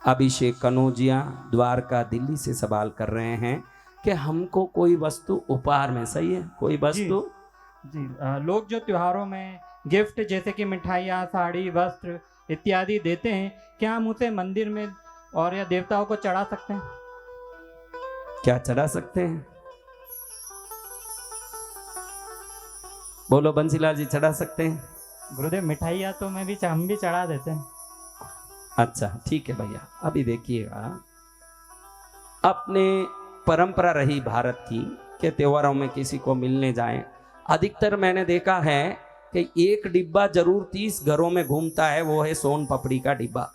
अभिषेक कनौजिया द्वारका दिल्ली से सवाल कर रहे हैं कि हमको कोई वस्तु उपहार में, सही है, कोई वस्तु जी लोग जो त्योहारों में गिफ्ट जैसे कि मिठाइयाँ, साड़ी, वस्त्र इत्यादि देते हैं, क्या हम उसे मंदिर में और या देवताओं को चढ़ा सकते हैं? क्या चढ़ा सकते हैं? बोलो बंसीलाल जी, चढ़ा सकते हैं? गुरुदेव मिठाइयाँ तो हम भी चढ़ा देते हैं। अच्छा ठीक है भैया, अभी देखिएगा, अपने परंपरा रही भारत की कि त्योहारों में किसी को मिलने जाएं। अधिकतर मैंने देखा है कि एक डिब्बा जरूर 30 घरों में घूमता है, वो है सोन पपड़ी का डिब्बा।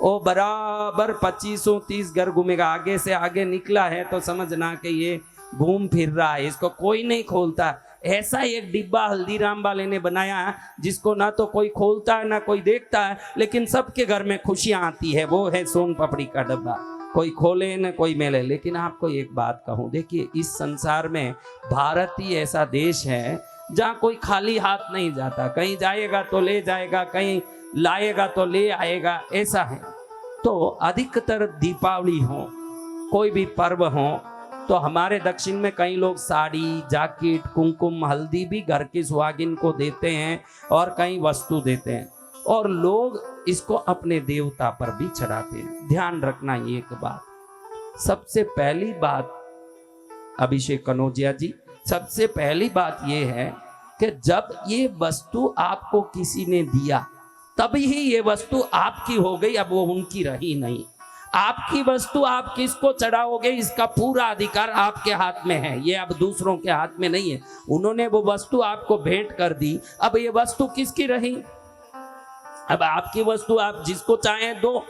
वो बराबर 25-30 घर घूमेगा, आगे से आगे निकला है तो समझना कि ये घूम फिर रहा है, इसको कोई नहीं खोलता। ऐसा एक डिब्बा हल्दीराम वाले ने बनाया है जिसको ना तो कोई खोलता है ना कोई देखता है, लेकिन सबके घर में खुशियां आती है। वो है सोन पपड़ी का डब्बा, कोई खोले न कोई मेले। लेकिन आपको एक बात कहूं, देखिए इस संसार में भारत ही ऐसा देश है जहाँ कोई खाली हाथ नहीं जाता। कहीं जाएगा तो ले जाएगा, कहीं लाएगा तो ले आएगा, ऐसा है। तो अधिकतर दीपावली हो, कोई भी पर्व हो, तो हमारे दक्षिण में कई लोग साड़ी, जैकेट, कुमकुम, हल्दी भी घर की सुहागिन को देते हैं और कई वस्तु देते हैं, और लोग इसको अपने देवता पर भी चढ़ाते हैं। ध्यान रखना एक बात, सबसे पहली बात अभिषेक कनौजिया जी, सबसे पहली बात यह है कि जब ये वस्तु आपको किसी ने दिया तभी ही ये वस्तु आपकी हो गई, अब वो उनकी रही नहीं। आपकी वस्तु आप किसको चढ़ाओगे इसका पूरा अधिकार आपके हाथ में है, ये अब दूसरों के हाथ में नहीं है। उन्होंने वो वस्तु आपको भेंट कर दी, अब ये वस्तु किसकी रही? अब आपकी वस्तु आप जिसको चाहें दो,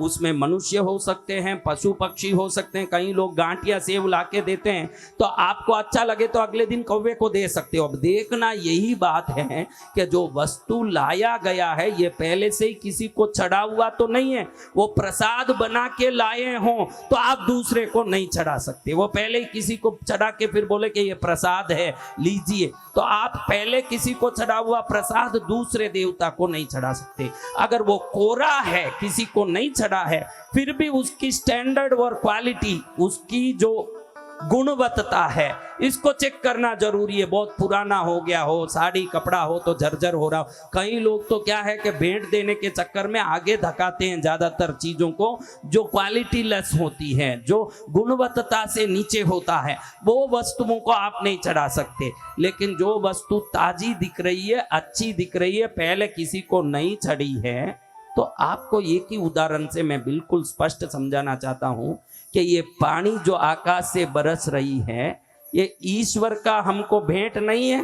उसमें मनुष्य हो सकते हैं, पशु पक्षी हो सकते हैं, कई लोग गांठिया सेब लाके देते हैं, तो आपको अच्छा लगे तो अगले दिन कौवे को दे सकते हो। अब देखना यही बात है कि जो वस्तु लाया गया है ये पहले से ही किसी को चढ़ा हुआ तो नहीं है। वो प्रसाद बना के लाए हों तो आप दूसरे को नहीं चढ़ा सकते। वो पहले ही किसी को चढ़ा के फिर बोले कि ये प्रसाद है लीजिए, तो आप पहले किसी को चढ़ा हुआ प्रसाद दूसरे देवता को नहीं चढ़ा सकते। अगर वो कोरा है, किसी को नहीं चढ़ा है, फिर भी उसकी स्टैंडर्ड और क्वालिटी, उसकी जो गुणवत्ता है, इसको चेक करना जरूरी है। बहुत पुराना हो गया हो, साड़ी कपड़ा हो तो जर्जर हो रहा हो। कई लोग तो क्या है कि भेंट देने के चक्कर में आगे धकाते हैं ज्यादातर चीजों को जो क्वालिटी लेस होती है, जो गुणवत्ता से नीचे होता है, वो वस्तुओं को आप नहीं चढ़ा सकते। लेकिन जो वस्तु ताजी दिख रही है, अच्छी दिख रही है, पहले किसी को नहीं चढ़ी है, तो आपको एक ही उदाहरण से मैं बिल्कुल स्पष्ट समझाना चाहता हूं कि ये पानी जो आकाश से बरस रही है, ये ईश्वर का हमको भेंट नहीं है,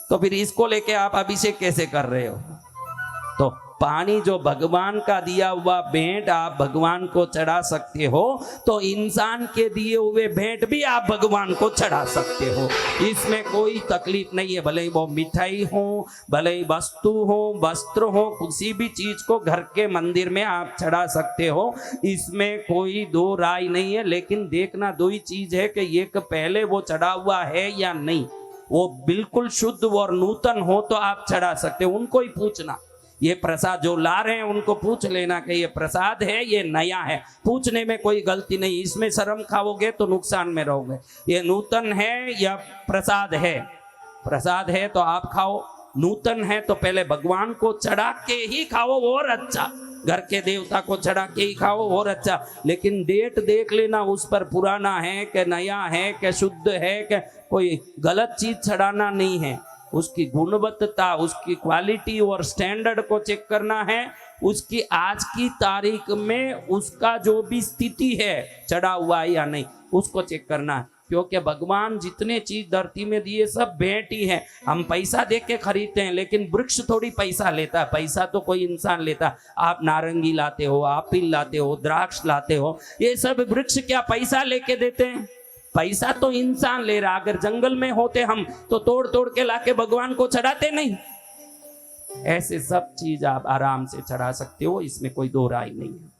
तो फिर इसको लेके आप अभिषेक कैसे कर रहे हो? तो पानी जो भगवान का दिया हुआ भेंट आप भगवान को चढ़ा सकते हो, तो इंसान के दिए हुए भेंट भी आप भगवान को चढ़ा सकते हो। इसमें कोई तकलीफ नहीं है। भले ही वो मिठाई हो, भले ही वस्तु हो, वस्त्र हो, किसी भी चीज को घर के मंदिर में आप चढ़ा सकते हो, इसमें कोई दो राय नहीं है। लेकिन देखना दो ही चीज है कि एक पहले वो चढ़ा हुआ है या नहीं। वो बिल्कुल शुद्ध और नूतन हो तो आप चढ़ा सकते हो। उनको ही पूछना, ये प्रसाद जो ला रहे हैं उनको पूछ लेना कि ये प्रसाद है, ये नया है। पूछने में कोई गलती नहीं, इसमें शर्म खाओगे तो नुकसान में रहोगे। ये नूतन है या प्रसाद है? प्रसाद है तो आप खाओ, नूतन है तो पहले भगवान को चढ़ा के ही खाओ और अच्छा, घर के देवता को चढ़ा के ही खाओ और अच्छा। लेकिन डेट देख लेना उस पर, पुराना है कि नया है कि शुद्ध है कि कोई गलत चीज चढ़ाना नहीं है। उसकी गुणवत्ता, उसकी क्वालिटी और स्टैंडर्ड को चेक करना है। उसकी आज की तारीख में उसका जो भी स्थिति है, चढ़ा हुआ है या नहीं, उसको चेक करना है। क्योंकि भगवान जितने चीज धरती में दिए सब भेंट ही है। हम पैसा दे के खरीदते हैं, लेकिन वृक्ष थोड़ी पैसा लेता है, पैसा तो कोई इंसान लेता है। आप नारंगी लाते हो, एप्पल लाते हो, द्राक्ष लाते हो, ये सब वृक्ष क्या पैसा लेके देते हैं? पैसा तो इंसान ले रहा। अगर जंगल में होते हम तो तोड़ तोड़ के लाके भगवान को चढ़ाते नहीं। ऐसे सब चीज आप आराम से चढ़ा सकते हो, इसमें कोई दो राय नहीं है।